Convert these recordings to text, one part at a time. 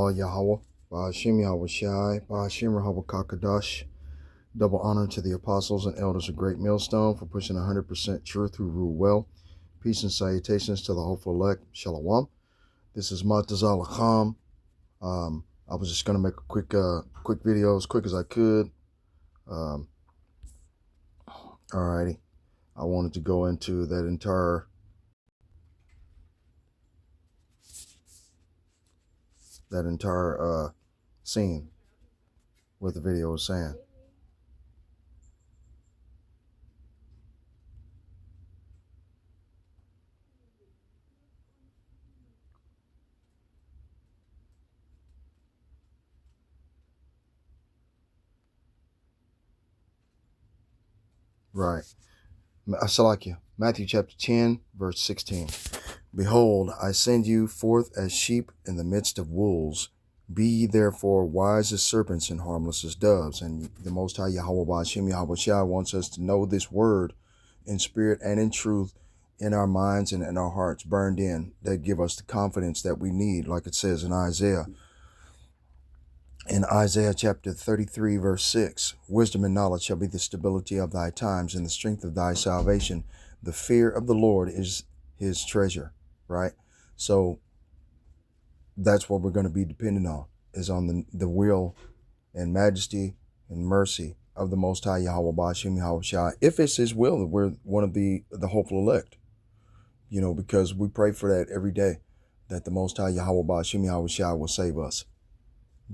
Allah Yahweh, Ba'ashim Yahweh Shai, Ba'ashim Rahawah Kakadash. Double honor to the apostles and elders of Great Millstone for pushing 100% truth through rule well. Peace and salutations to the hopeful elect. Shalom. This is Matazal Akham. I was just going to make a quick video as quick as I could. Alrighty. I wanted to go into that entire scene, what the video was saying. Right. Asalakia. Matthew chapter 10, verse 16. Behold, I send you forth as sheep in the midst of wolves. Be ye therefore wise as serpents and harmless as doves. And the Most High Yahweh Ba'ashim Yahweh Shai wants us to know this word in spirit and in truth in our minds and in our hearts burned in, that give us the confidence that we need, like it says in Isaiah. In Isaiah chapter 33, verse 6, wisdom and knowledge shall be the stability of thy times and the strength of thy salvation. The fear of the Lord is his treasure, right? So that's what we're going to be dependent on, is on the will and majesty and mercy of the Most High Yahweh Ba'ashim Yahweh Shai. If it's his will that we're one of the hopeful elect, because we pray for that every day, that the Most High Yahweh Ba'ashim Yahweh Shai will save us.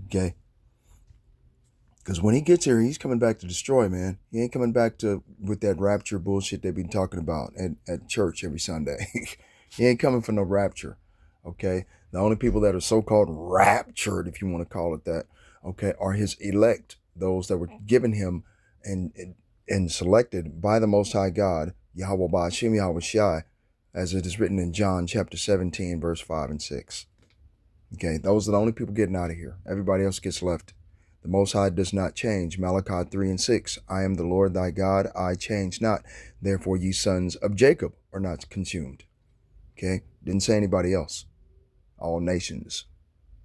Okay? Because when he gets here, he's coming back to destroy, man. He ain't coming back with that rapture bullshit they've been talking about at church every Sunday. He ain't coming for no rapture, okay? The only people that are so-called raptured, if you want to call it that, okay, are his elect, those that were given him and selected by the Most High God, Yahweh Ba'ashim Yahweh Shai, as it is written in John chapter 17, verse 5 and 6. Okay, those are the only people getting out of here. Everybody else gets left. The Most High does not change. Malachi 3 and 6. I am the Lord thy God, I change not. Therefore ye sons of Jacob are not consumed. Okay? Didn't say anybody else. All nations.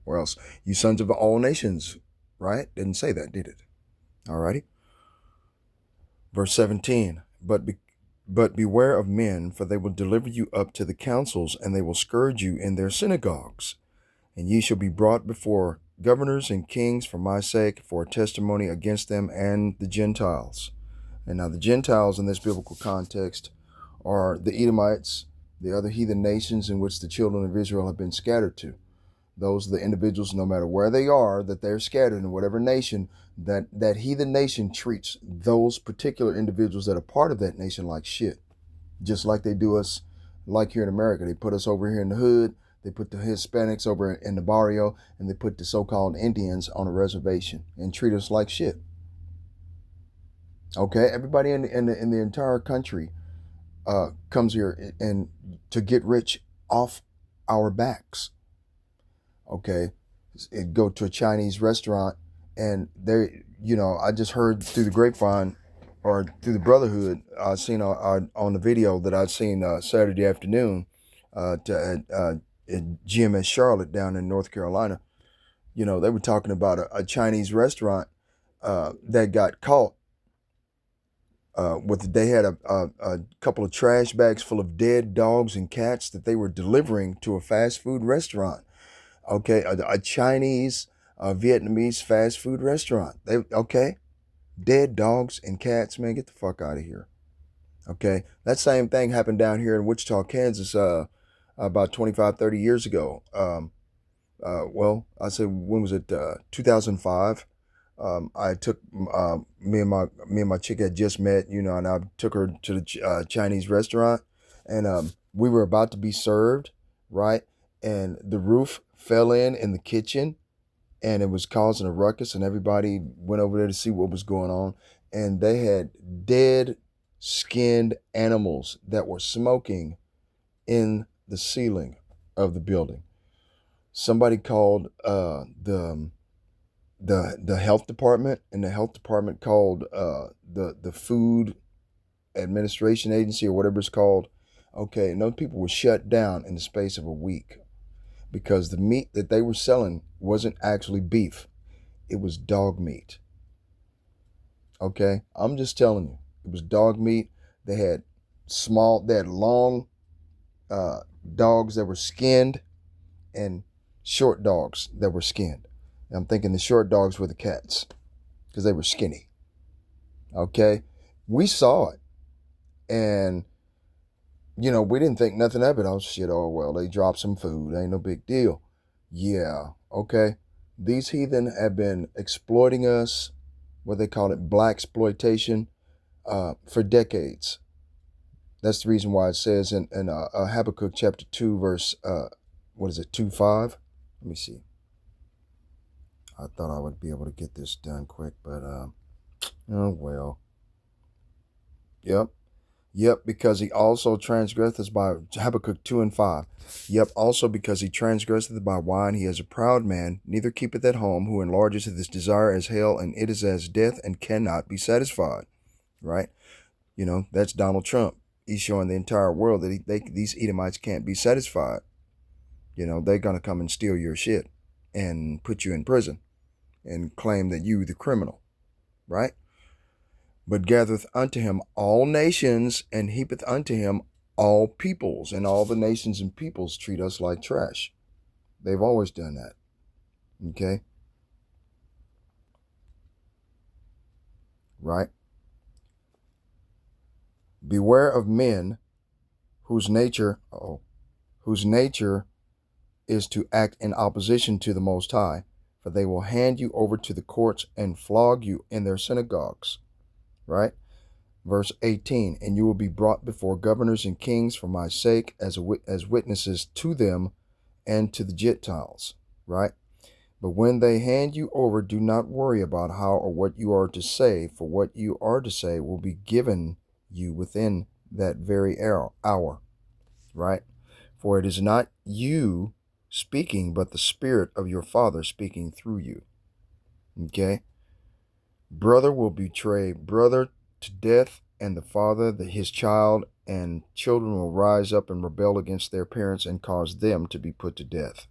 Or else, you sons of all nations. Right? Didn't say that, did it? Alrighty. Verse 17. But beware of men, for they will deliver you up to the councils, and they will scourge you in their synagogues. And ye shall be brought before governors and kings for my sake, for a testimony against them and the Gentiles. And now the Gentiles in this biblical context are the Edomites, the other heathen nations in which the children of Israel have been scattered to. Those are the individuals, no matter where they are, that they're scattered in whatever nation, that heathen nation treats those particular individuals that are part of that nation like shit. Just like they do us, like here in America. They put us over here in the hood. They put the Hispanics over in the barrio, and they put the so-called Indians on a reservation and treat us like shit. Okay, everybody in the entire country comes here and to get rich off our backs. Okay, go to a Chinese restaurant, and they, I just heard through the grapevine or through the Brotherhood, I seen on the video that I'd seen Saturday afternoon at GMS Charlotte down in North Carolina. They were talking about a Chinese restaurant that got caught they had a couple of trash bags full of dead dogs and cats that they were delivering to a fast food restaurant. Okay, a Chinese, Vietnamese fast food restaurant. Dead dogs and cats, man, get the fuck out of here. Okay, that same thing happened down here in Wichita, Kansas, about 25, 30 years ago. Well, I say, when was it? 2005. I took me and my chick had just met, and I took her to the Chinese restaurant, and we were about to be served, right? And the roof fell in the kitchen, and it was causing a ruckus, and everybody went over there to see what was going on, and they had dead skinned animals that were smoking in the ceiling of the building. Somebody called the health department, and the health department called the food administration agency or whatever it's called. Okay, and those people were shut down in the space of a week because the meat that they were selling wasn't actually beef. It was dog meat. Okay? I'm just telling you. It was dog meat. They had long dogs that were skinned and short dogs that were skinned. And I'm thinking the short dogs were the cats because they were skinny. Okay? We saw it. And, we didn't think nothing of it. I was shit, oh, well, they dropped some food. Ain't no big deal. Yeah, okay? These heathen have been exploiting us, what they call it, black exploitation, for decades. That's the reason why it says in Habakkuk chapter 2, verse, 2:5? Let me see. I thought I would be able to get this done quick, but, oh, well. Yep, because he also transgresseth by Habakkuk 2:5. Yep, also because he transgresseth by wine, he is a proud man, neither keepeth at home, who enlargeth his desire as hell, and it is as death, and cannot be satisfied. Right? That's Donald Trump. He's showing the entire world that these Edomites can't be satisfied. They're going to come and steal your shit and put you in prison and claim that you the criminal. Right? But gathereth unto him all nations, and heapeth unto him all peoples. And all the nations and peoples treat us like trash. They've always done that. Okay? Right? Beware of men whose nature is to act in opposition to the Most High, for they will hand you over to the courts and flog you in their synagogues. Right? Verse 18, and you will be brought before governors and kings for my sake as witnesses to them and to the Gentiles. Right? But when they hand you over, do not worry about how or what you are to say, for what you are to say will be given you within that very hour. Right? For it is not you speaking, but the Spirit of your Father speaking through you. Okay? Brother will betray brother to death, and the father his child, and children will rise up and rebel against their parents and cause them to be put to death.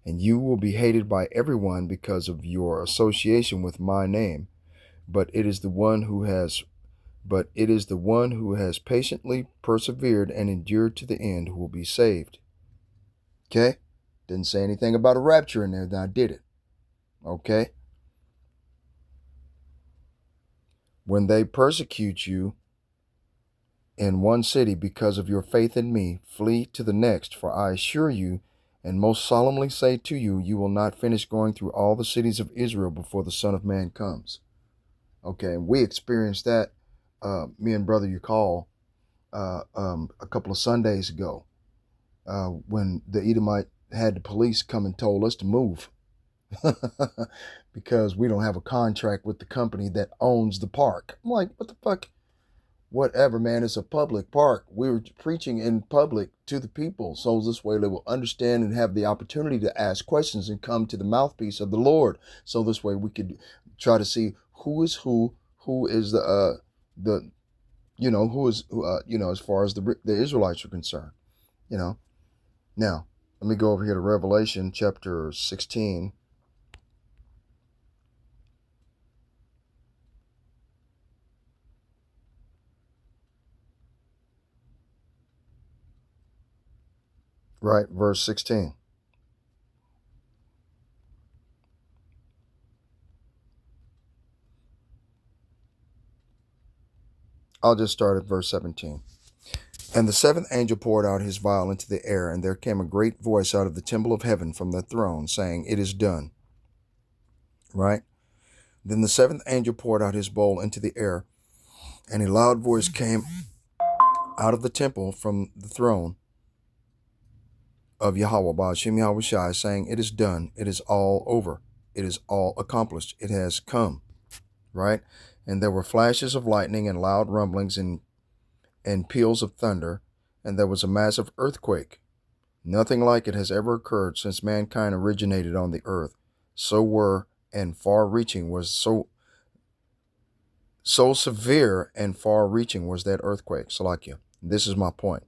And you will be hated by everyone because of your association with my name, but it is the one who has patiently persevered and endured to the end who will be saved. Okay? Didn't say anything about a rapture in there, now did it? Okay? When they persecute you in one city because of your faith in me, flee to the next, for I assure you, and most solemnly say to you, you will not finish going through all the cities of Israel before the Son of Man comes. Okay, we experienced that, me and Brother Yukal, a couple of Sundays ago, when the Edomite had the police come and told us to move. Because we don't have a contract with the company that owns the park. I'm like, what the fuck? Whatever, man. It's a public park. We were preaching in public to the people, so this way they will understand and have the opportunity to ask questions and come to the mouthpiece of the Lord. So this way we could try to see who is who is as far as the Israelites are concerned. Now, let me go over here to Revelation chapter 16. Right, verse 16. I'll just start at verse 17. And the seventh angel poured out his vial into the air, and there came a great voice out of the temple of heaven from the throne, saying, It is done. Right? Then the seventh angel poured out his bowl into the air, and a loud voice came out of the temple from the throne of Yahweh, Ba'ashem Yahweh Shai, saying, It is done. It is all over. It is all accomplished. It has come. Right? And there were flashes of lightning and loud rumblings and peals of thunder, and there was a massive earthquake. Nothing like it has ever occurred since mankind originated on the earth. So severe and far-reaching was that earthquake. Salakia. This is my point.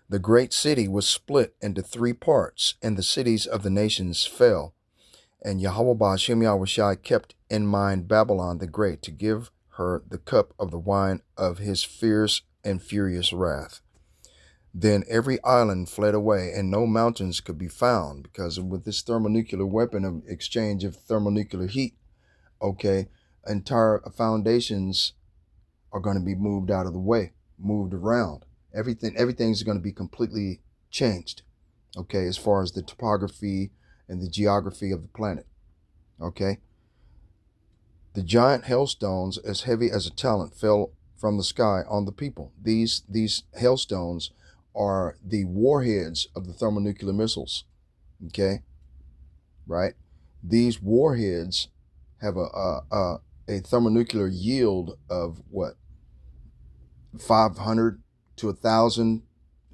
The great city was split into 3 parts, and the cities of the nations fell. And Yahweh Ba'ashem Yahushai kept in mind Babylon the Great to give her the cup of the wine of his fierce and furious wrath. Then every island fled away, and no mountains could be found, because with this thermonuclear weapon of exchange of thermonuclear heat, okay, entire foundations are going to be moved out of the way, moved around. Everything's going to be completely changed, okay, as far as the topography and the geography of the planet, okay. The giant hailstones, as heavy as a talent, fell from the sky on the people. These hailstones are the warheads of the thermonuclear missiles, okay, right? These warheads have a thermonuclear yield of what, 500 to 1,000,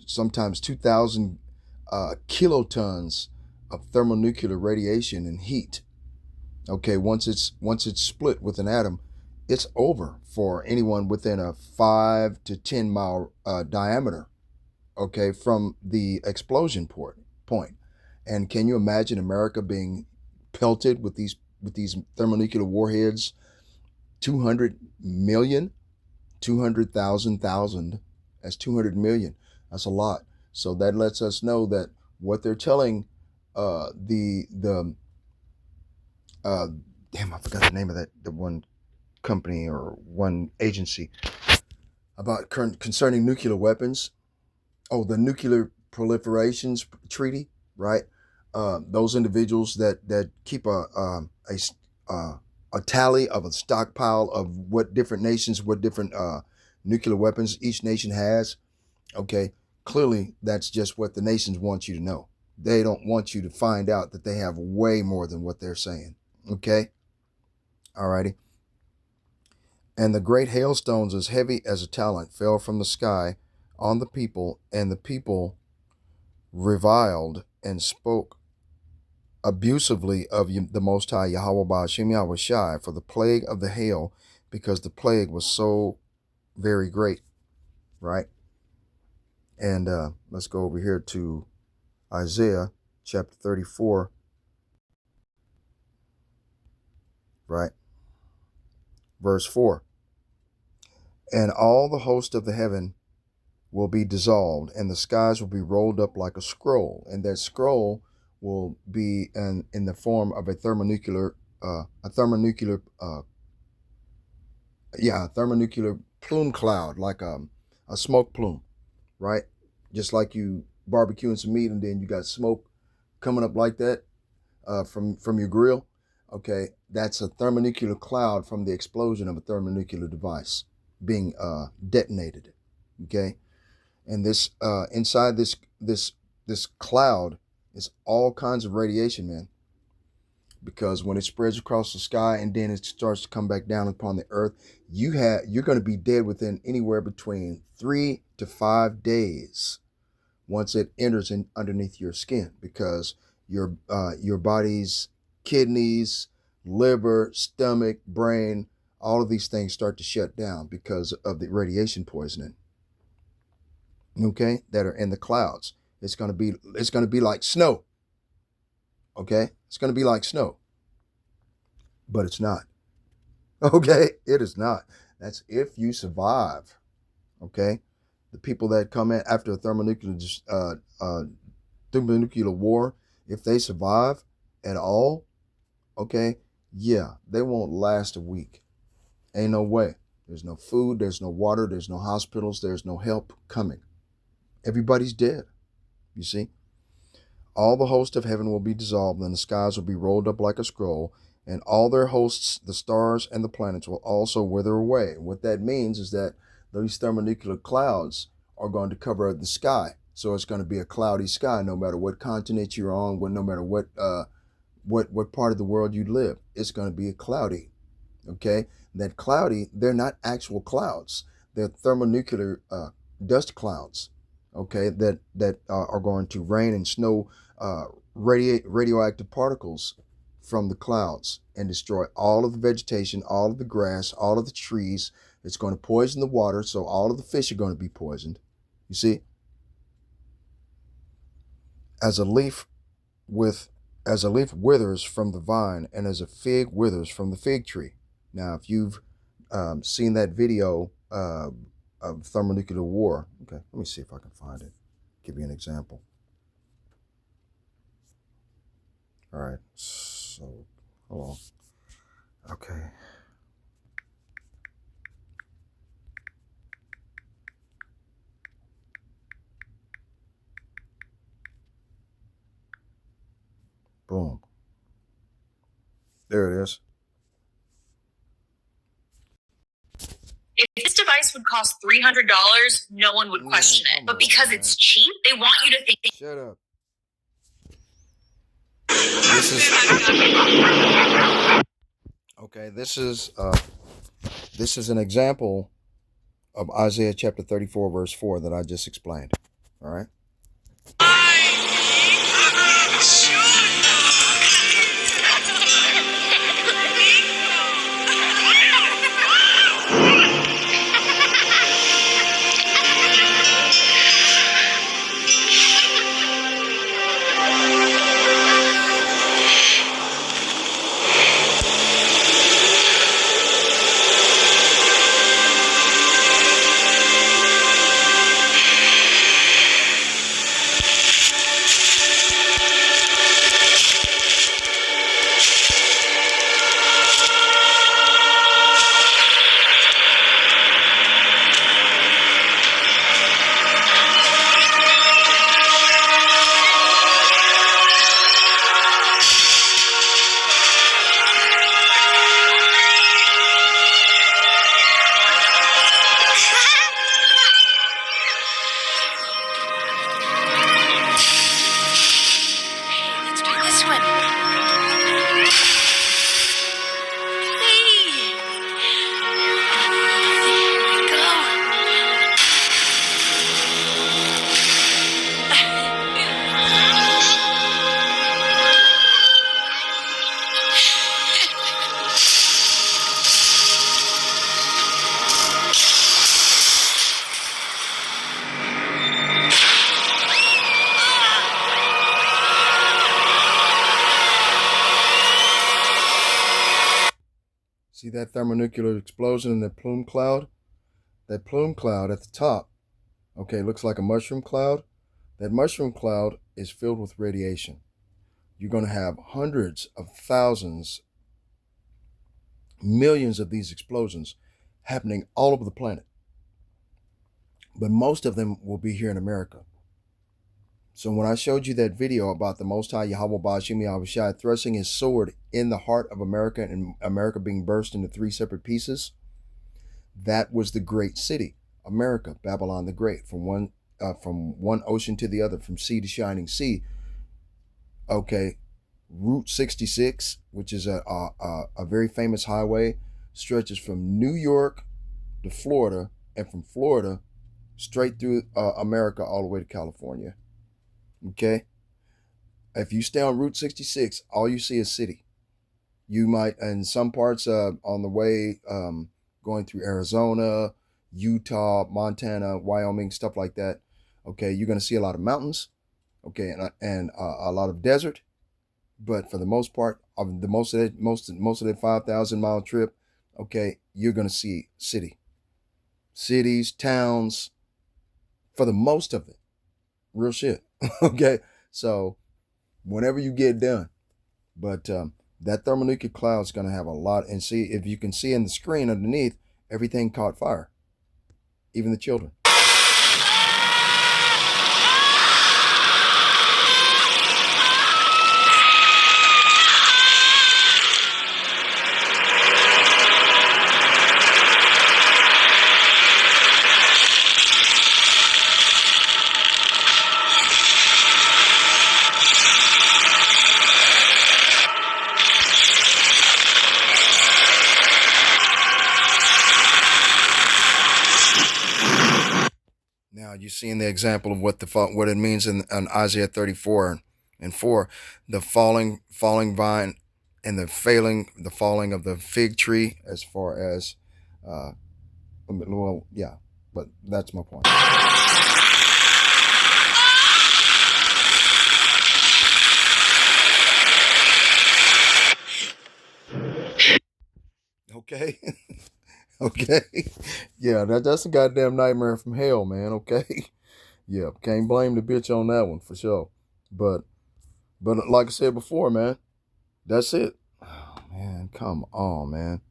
sometimes 2,000 kilotons of thermonuclear radiation and heat. Okay, once it's split with an atom, it's over for anyone within a 5 to 10 mile diameter. Okay, from the explosion point. And can you imagine America being pelted with these thermonuclear warheads? 200 million, 200,000. That's 200 million. That's a lot. So that lets us know that what they're telling damn, I forgot the name of the one company or one agency about concerning nuclear weapons. Oh, the Nuclear Proliferations Treaty, right? Those individuals that keep a tally of a stockpile of what different nations, what different nuclear weapons each nation has. Okay, clearly that's just what the nations want you to know. They don't want you to find out that they have way more than what they're saying. Okay, alrighty. And the great hailstones, as heavy as a talent, fell from the sky on the people, and the people reviled and spoke abusively of the Most High Yahweh Ba'ashem Yahushai for the plague of the hail, because the plague was so very great, right? And let's go over here to Isaiah chapter 34, right? Verse 4. And all the host of the heaven will be dissolved, and the skies will be rolled up like a scroll, and that scroll will be in the form of a thermonuclear plume cloud, like a smoke plume, right? Just like you barbecuing some meat and then you got smoke coming up like that from your grill. Okay, that's a thermonuclear cloud from the explosion of a thermonuclear device being detonated. Okay. And this inside this cloud is all kinds of radiation, man. Because when it spreads across the sky and then it starts to come back down upon the earth, you're going to be dead within anywhere between 3 to 5 days once it enters in underneath your skin, because your body's kidneys, liver, stomach, brain, all of these things start to shut down because of the radiation poisoning. Okay, that are in the clouds. It's going to be like snow. Okay, it's going to be like snow, but it's not. Okay, it is not. That's if you survive. Okay, the people that come in after a thermonuclear war, if they survive at all, okay, yeah, they won't last a week. Ain't no way. There's no food, there's no water, there's no hospitals, there's no help coming. Everybody's dead, you see. All the host of heaven will be dissolved, and the skies will be rolled up like a scroll, and all their hosts, the stars and the planets, will also wither away. What that means is that these thermonuclear clouds are going to cover the sky. So it's going to be a cloudy sky no matter what continent you're on, no matter what part of the world you live. It's going to be cloudy, okay? That cloudy, they're not actual clouds. They're thermonuclear dust clouds. Okay, that are going to rain and snow radioactive particles from the clouds and destroy all of the vegetation, all of the grass, all of the trees. It's going to poison the water, so all of the fish are going to be poisoned. You see? as a leaf withers from the vine, and as a fig withers from the fig tree. Now, if you've seen that video of thermonuclear war, okay, let me see if I can find it. Give you an example. All right, so hold on. Okay. Boom. There it is. If this device would cost $300, no one would question it. But because it's cheap, they want you to think. Shut up. This is an example of Isaiah chapter 34, verse 4 that I just explained. All right. See that thermonuclear explosion in the plume cloud? That plume cloud at the top, okay, looks like a mushroom cloud. That mushroom cloud is filled with radiation. You're going to have hundreds of thousands, millions of these explosions happening all over the planet. But most of them will be here in America. So when I showed you that video about the Most High Yahweh Ba'ashim Yahushua thrusting his sword in the heart of America and America being burst into three separate pieces, that was the great city, America, Babylon the Great, from one ocean to the other, from sea to shining sea. Okay, Route 66, which is a very famous highway, stretches from New York to Florida, and from Florida straight through America all the way to California. Okay, if you stay on Route 66, all you see is city. You might, in some parts on the way going through Arizona, Utah, Montana, Wyoming, stuff like that. Okay, you're going to see a lot of mountains. Okay, and a lot of desert. But for the most part, of the most of that 5,000-mile trip, okay, you're going to see cities, towns, for the most of it. Real shit. Okay, so whenever you get done, but that thermonuclear cloud is going to have a lot. And see, if you can see in the screen underneath, everything caught fire, even the children. Now you're seeing the example of what it means in Isaiah 34 and 4, the falling vine and the falling of the fig tree, as far as well, yeah, but that's my point. Okay. Okay. Yeah, that's a goddamn nightmare from hell, man. Okay. Yeah, can't blame the bitch on that one for sure. But like I said before, man, that's it. Oh, man, come on, man.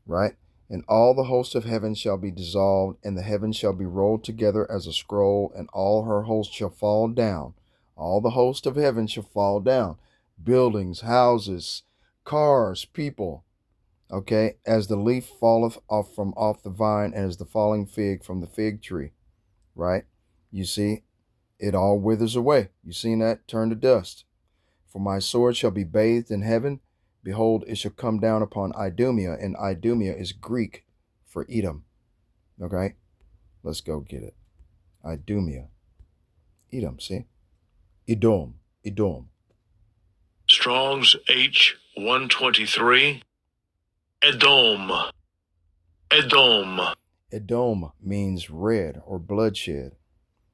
Right? And all the host of heaven shall be dissolved, and the heavens shall be rolled together as a scroll, and all her hosts shall fall down. All the host of heaven shall fall down. Buildings, houses, cars, people. Okay, as the leaf falleth off the vine, and as the falling fig from the fig tree. Right? You see, it all withers away. You seen that? Turn to dust. For my sword shall be bathed in heaven. Behold, it shall come down upon Idumea, and Idumea is Greek for Edom. Okay? Let's go get it. Idumea. Edom, see? Edom. Edom. Strong's H123. Edom. Edom. Edom means red or bloodshed.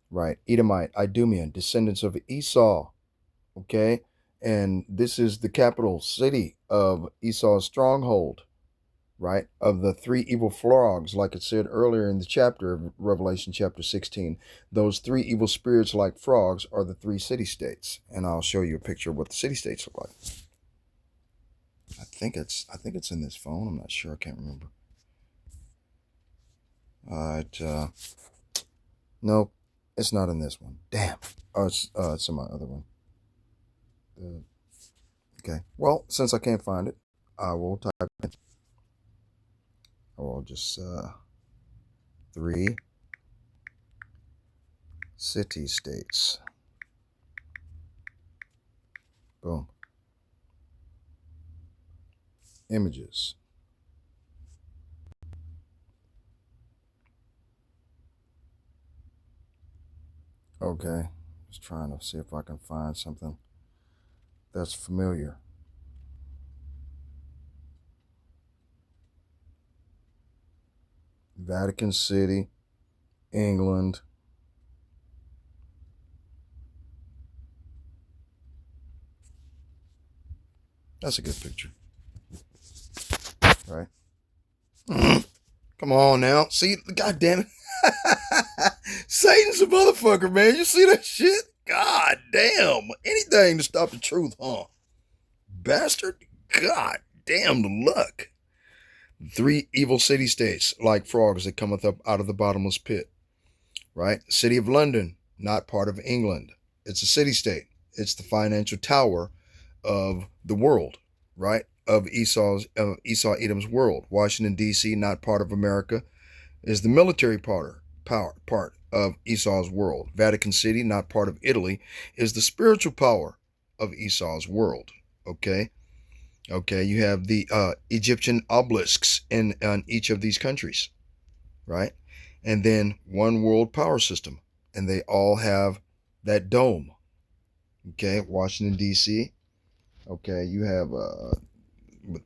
Right? Edomite, Idumean, descendants of Esau. Okay? And this is the capital city of Esau's stronghold, right? Of the three evil frogs, like it said earlier in the chapter of Revelation chapter 16. Those three evil spirits like frogs are the three city-states. And I'll show you a picture of what the city-states look like. I think it's in this phone. I'm not sure. I can't remember. Nope. It's not in this one. Damn. Oh, it's in my other one. Okay. Well, since I can't find it, I will type it. I will just 3 city-states. Boom. Images. Okay. Just trying to see if I can find something that's familiar. Vatican City, England. That's a good picture. Right? Come on now. See, God damn it. Satan's a motherfucker, man. You see that shit? God damn. Anything to stop the truth, huh? Bastard. God damn the luck. 3 evil city-states, like frogs that cometh up out of the bottomless pit. Right? City of London, not part of England. It's a city-state. It's the financial tower of the world, right? Of Esau Edom's world. Washington, D.C., not part of America, is the military part of Esau's world. Vatican City, not part of Italy, is the spiritual power of Esau's world. Okay? Okay, you have the Egyptian obelisks in each of these countries, right? And then one world power system, and they all have that dome. Okay, Washington, D.C. Okay, you have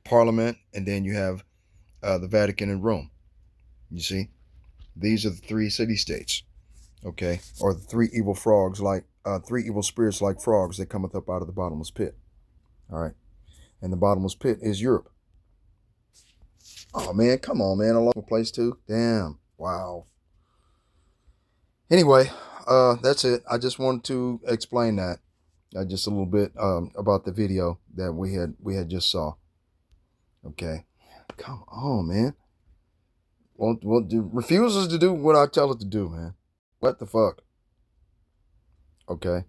Parliament, and then you have the Vatican and Rome. You see? These are the 3 city-states, okay? Or the 3 evil frogs, like 3 evil spirits like frogs that cometh up out of the bottomless pit. All right? And the bottomless pit is Europe. Oh, man, come on, man. I lost my place, too. Damn. Wow. Anyway, that's it. I just wanted to explain that just a little bit about the video that we had just saw. Okay. Come on, man. Well, refuses to do what I tell it to do, man. What the fuck? Okay.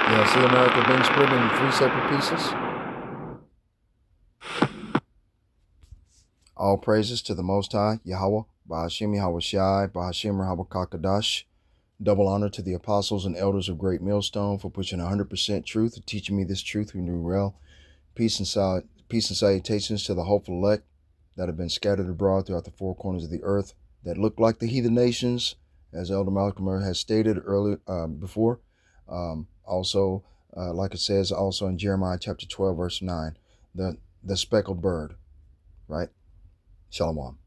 Yeah, see America being split into 3 separate pieces. All praises to the Most High, Yahweh, Bahashim Yahweh Shai, Bahashim Rahawakakadash, Double honor to the apostles and elders of Great Millstone for pushing 100% truth and teaching me this truth who knew well. Peace and salutations to the hopeful elect that have been scattered abroad throughout the four corners of the earth that look like the heathen nations, as Elder Malcolm has stated before. Also, like it says also in Jeremiah chapter 12, verse 9, the speckled bird, right? Shalom.